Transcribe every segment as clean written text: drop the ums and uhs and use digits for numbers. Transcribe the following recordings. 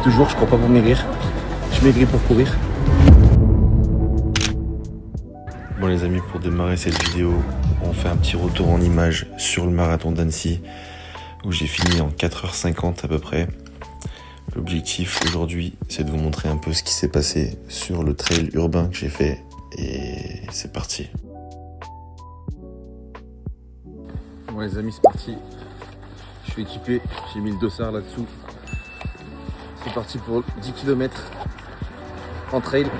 toujours, je cours pas pour maigrir. Je maigris pour courir. Bon les amis, pour démarrer cette vidéo, on fait un petit retour en images sur le marathon d'Annecy où j'ai fini en 4h50 à peu près. L'objectif aujourd'hui, c'est de vous montrer un peu ce qui s'est passé sur le trail urbain que j'ai fait et c'est parti. Bon les amis, c'est parti. Je suis équipé, j'ai mis le dossard là-dessous. C'est parti pour 10 km en trail.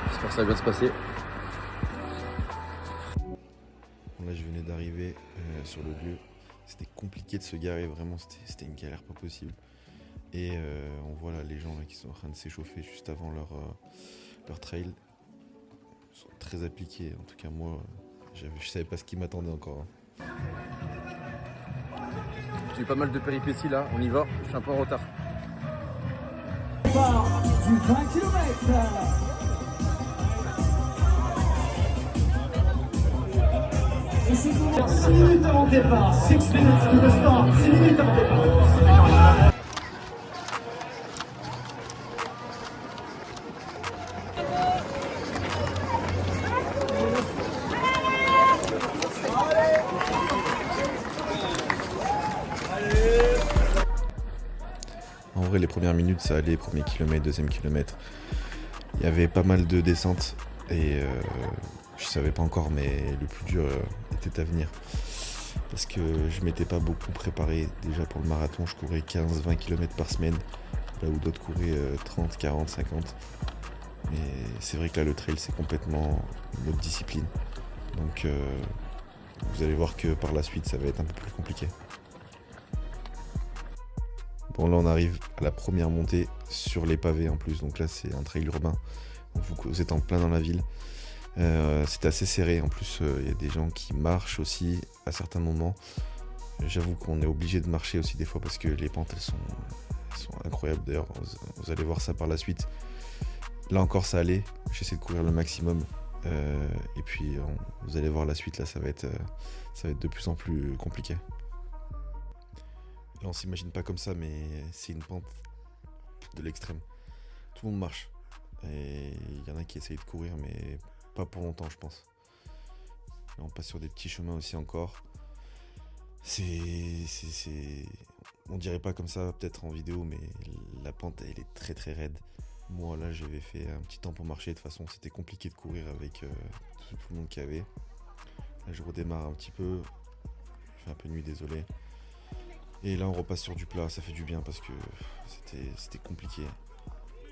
J'espère que ça va bien se passer. Là je venais d'arriver sur le lieu. C'était compliqué de se garer, vraiment c'était une galère pas possible. Et on voit là les gens là, qui sont en train de s'échauffer juste avant leur trail. Ils sont très appliqués, en tout cas moi je savais pas ce qui m'attendait encore. J'ai eu pas mal de péripéties là, on y va, je suis un peu en retard. Du 20 km. Et c'est pour 6 minutes avant le départ, 6 minutes to the start, 6 minutes avant le départ. En vrai les premières minutes ça allait, premier kilomètre, deuxième kilomètre. Il y avait pas mal de descentes et je savais pas encore, mais le plus dur était à venir. Parce que je m'étais pas beaucoup préparé déjà pour le marathon, je courais 15-20 km par semaine, là où d'autres couraient 30, 40, 50. Mais c'est vrai que là le trail c'est complètement une autre discipline. Donc vous allez voir que par la suite ça va être un peu plus compliqué. Bon là on arrive à la première montée sur les pavés en plus, donc là c'est un trail urbain, donc vous êtes en plein dans la ville. C'est assez serré, en plus il y a des gens qui marchent aussi à certains moments. J'avoue qu'on est obligé de marcher aussi des fois parce que les pentes elles sont incroyables, d'ailleurs vous allez voir ça par la suite. Là encore ça allait, j'essaie de courir le maximum et puis vous allez voir la suite, là ça va être de plus en plus compliqué. Là on s'imagine pas comme ça, mais c'est une pente de l'extrême. Tout le monde marche et il y en a qui essayent de courir mais pas pour longtemps je pense. Là on passe sur des petits chemins aussi encore. On dirait pas comme ça peut-être en vidéo, mais la pente elle est très très raide. Moi là j'avais fait un petit temps pour marcher, de toute façon c'était compliqué de courir avec tout le monde qu'il y avait. Là je redémarre un petit peu, il fait un peu nuit, désolé. Et là on repasse sur du plat, ça fait du bien parce que c'était compliqué,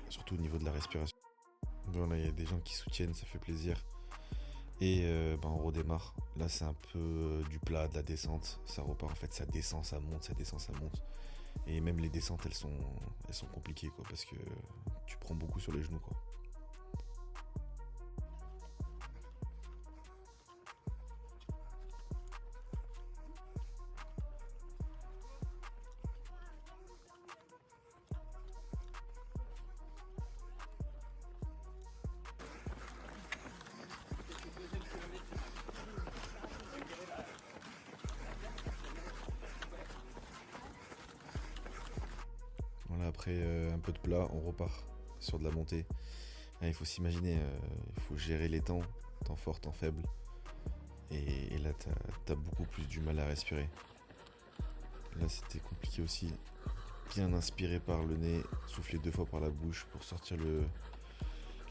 surtout au niveau de la respiration. Bon là il y a des gens qui soutiennent, ça fait plaisir. Et on redémarre. Là c'est un peu du plat, de la descente, ça repart en fait, ça descend, ça monte, ça descend, ça monte. Et même les descentes elles sont compliquées quoi, parce que tu prends beaucoup sur les genoux quoi. Voilà, après un peu de plat, on repart sur de la montée. Là, il faut s'imaginer, il faut gérer les temps fort, temps faible. Et là, t'as beaucoup plus du mal à respirer. Là, c'était compliqué aussi. Bien inspirer par le nez, souffler 2 fois par la bouche pour sortir le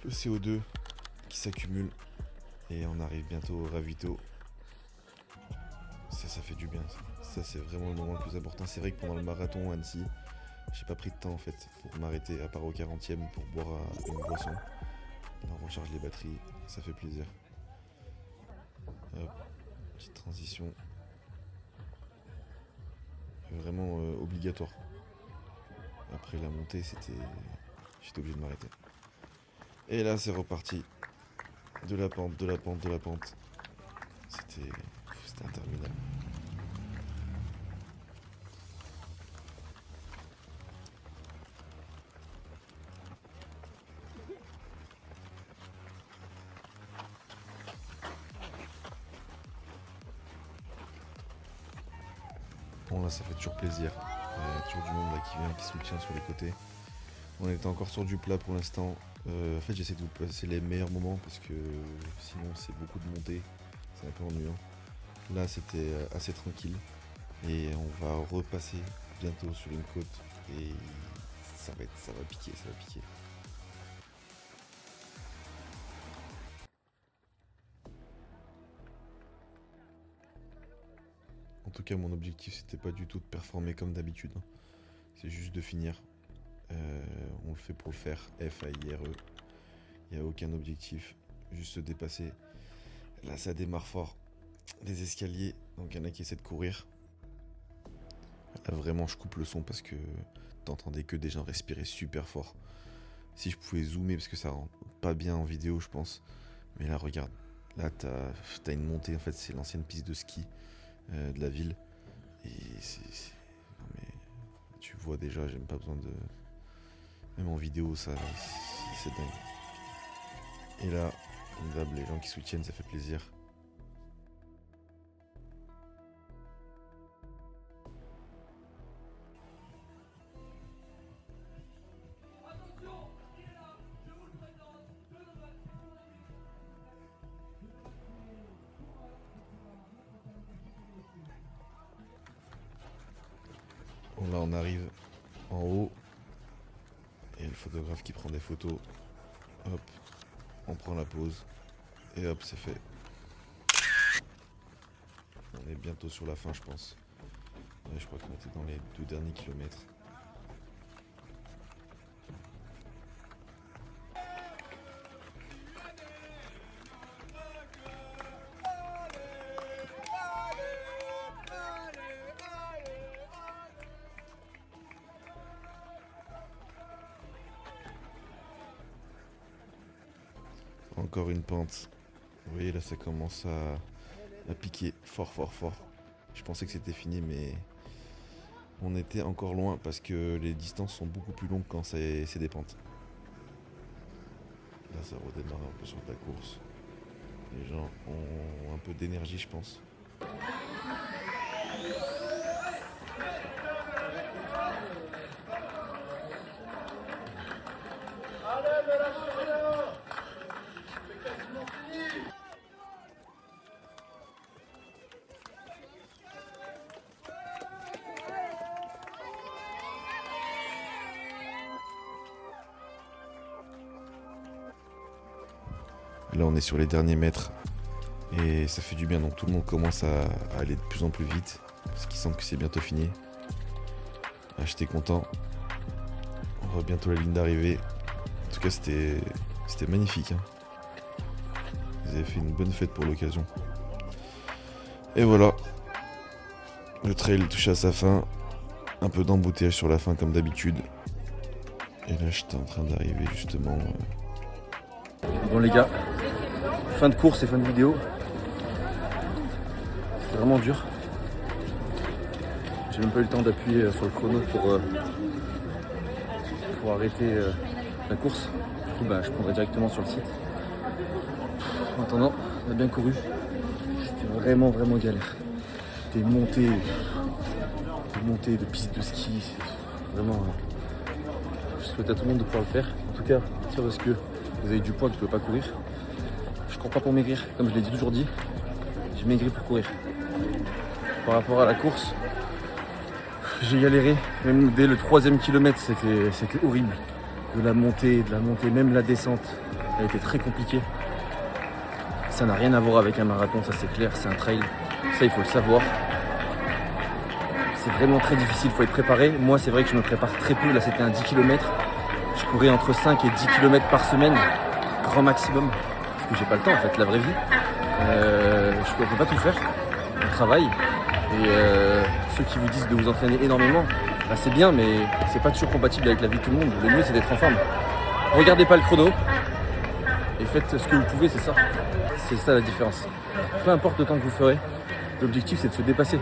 CO2 qui s'accumule. Et on arrive bientôt au ravito. Ça fait du bien. Ça, c'est vraiment le moment le plus important. C'est vrai que pendant le marathon à Annecy, j'ai pas pris de temps en fait pour m'arrêter à part au 40e pour boire une boisson. Là on recharge les batteries, ça fait plaisir. Hop, petite transition. Vraiment obligatoire. Après la montée j'étais obligé de m'arrêter. Et là c'est reparti. De la pente, de la pente, de la pente. C'était interminable. Bon là ça fait toujours plaisir. toujours du monde là qui vient, qui soutient sur les côtés. On était encore sur du plat pour l'instant. En fait, j'essaie de vous passer les meilleurs moments parce que sinon c'est beaucoup de montée, c'est un peu ennuyant. Là c'était assez tranquille et on va repasser bientôt sur une côte et ça va piquer. En tout cas, mon objectif c'était pas du tout de performer comme d'habitude, hein. C'est juste de finir. On le fait pour le faire, F-A-I-R-E. Il n'y a aucun objectif, juste se dépasser. Là ça démarre fort. Des escaliers, donc il y en a qui essaient de courir. Là vraiment je coupe le son parce que t'entendais que des gens respirer super fort. Si je pouvais zoomer parce que ça rend pas bien en vidéo je pense. Mais là regarde, là t'as une montée, en fait c'est l'ancienne piste de ski de la ville. Et non mais tu vois déjà, j'ai même pas besoin de... Même en vidéo ça c'est dingue. Et là, comme d'hab, les gens qui soutiennent, ça fait plaisir. Bon, là on arrive en haut. Et le photographe qui prend des photos. Hop. On prend la pause et hop, c'est fait. On est bientôt sur la fin, je pense. Ouais, je crois qu'on était dans les 2 derniers kilomètres. Encore une pente. Vous voyez là ça commence à piquer fort. Je pensais que c'était fini mais on était encore loin parce que les distances sont beaucoup plus longues quand c'est des pentes. Là ça redémarre un peu sur la course. Les gens ont un peu d'énergie je pense. Là on est sur les derniers mètres et ça fait du bien, donc tout le monde commence à aller de plus en plus vite parce qu'il semble que c'est bientôt fini. Ah, j'étais content, on voit bientôt la ligne d'arrivée. En tout cas c'était magnifique, hein. Vous avez fait une bonne fête pour l'occasion. Et voilà, le trail touche à sa fin, un peu d'embouteillage sur la fin comme d'habitude. Et là j'étais en train d'arriver justement. Bon les gars, fin de course et fin de vidéo. C'est vraiment dur. J'ai même pas eu le temps d'appuyer sur le chrono pour arrêter la course. Du coup je prendrai directement sur le site. En attendant, on a bien couru. C'était vraiment galère. Des montées de pistes de ski. C'est vraiment... Je souhaite à tout le monde de pouvoir le faire. En tout cas, ça parce que vous avez du poids que je ne peux pas courir. Je cours pas pour maigrir, comme je l'ai toujours dit. J'ai maigri pour courir. Par rapport à la course, j'ai galéré. Même dès le 3e kilomètre, c'était horrible. De la montée, même la descente, elle a été très compliquée. Ça n'a rien à voir avec un marathon, ça c'est clair, c'est un trail. Ça, il faut le savoir. C'est vraiment très difficile, il faut être préparé. Moi, c'est vrai que je me prépare très peu. Là, c'était un 10 km. Je courais entre 5 et 10 km par semaine, grand maximum. Parce que j'ai pas le temps, en fait, la vraie vie. Je ne peux pas tout faire. On travaille. Et ceux qui vous disent de vous entraîner énormément, c'est bien, mais c'est pas toujours compatible avec la vie de tout le monde. Le mieux, c'est d'être en forme. Regardez pas le chrono. Et faites ce que vous pouvez, c'est ça. C'est ça la différence. Peu importe le temps que vous ferez, l'objectif, c'est de se dépasser.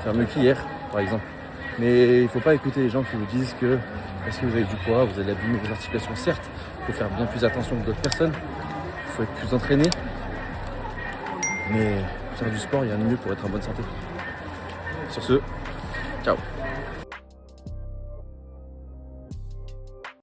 Faire mieux qu'hier, par exemple. Mais il ne faut pas écouter les gens qui vous disent que parce que vous avez du poids, vous allez abîmer vos articulations. Certes, il faut faire bien plus attention que d'autres personnes. Il faut être plus entraîné. Mais faire du sport, il y a un mieux pour être en bonne santé. Sur ce, ciao.